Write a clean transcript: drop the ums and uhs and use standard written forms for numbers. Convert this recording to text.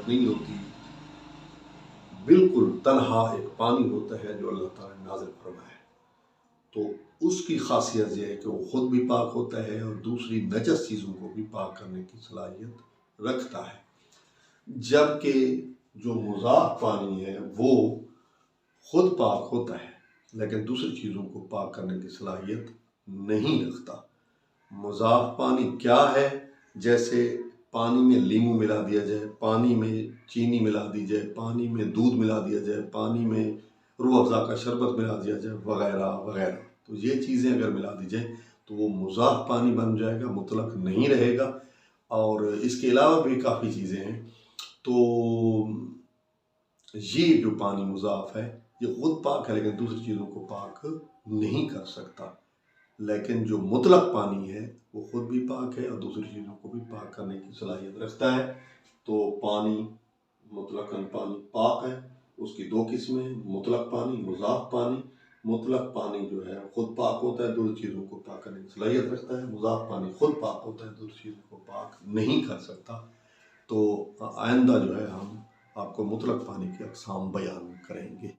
ज़रूरत नहीं होती। बिल्कुल तन्हा एक पानी होता है जो अल्लाह ताला ने नाज़िल फरमाया है। तो उसकी ख़ासियत ये है कि वो ख़ुद भी पाक होता है और दूसरी नजस चीज़ों को भी पाक करने की सलाहियत रखता है। जबकि जो मुज़ाफ़ पानी है वो खुद पाक होता है लेकिन दूसरी चीज़ों को पाक करने की सलाहियत नहीं रखता। मुज़ाफ़ पानी क्या है? जैसे पानी में लीमू मिला दिया जाए, पानी में चीनी मिला दी जाए, पानी में दूध मिला दिया जाए, पानी में रूह अफ़ज़ा का शरबत मिला दिया जाए वगैरह वगैरह। तो ये चीज़ें अगर मिला दी जाए तो वो मुज़ाफ़ पानी बन जाएगा, मुतलक नहीं रहेगा। और इसके अलावा भी काफ़ी चीज़ें हैं। तो ये जो पानी मुज़ाफ़ है ये ख़ुद पाक है लेकिन दूसरी चीज़ों को पाक नहीं कर सकता। लेकिन जो मुतलक पानी है वो ख़ुद भी पाक है और दूसरी चीज़ों को भी पाक करने की सलाहियत रखता है। तो पानी मुतलकन पानी पाक है, उसकी दो किस्में हैं, मुतलक पानी, मुज़ाफ़ पानी। मुतलक पानी जो है ख़ुद पाक होता है, दूसरी चीज़ों को पाक करने की सलाहियत रखता है। मुज़ाफ़ पानी ख़ुद पाक होता है, दूसरी चीज़ों को पाक नहीं कर सकता। तो आइंदा जो है हम आपको मुतलक पानी की अक़साम बयान करेंगे।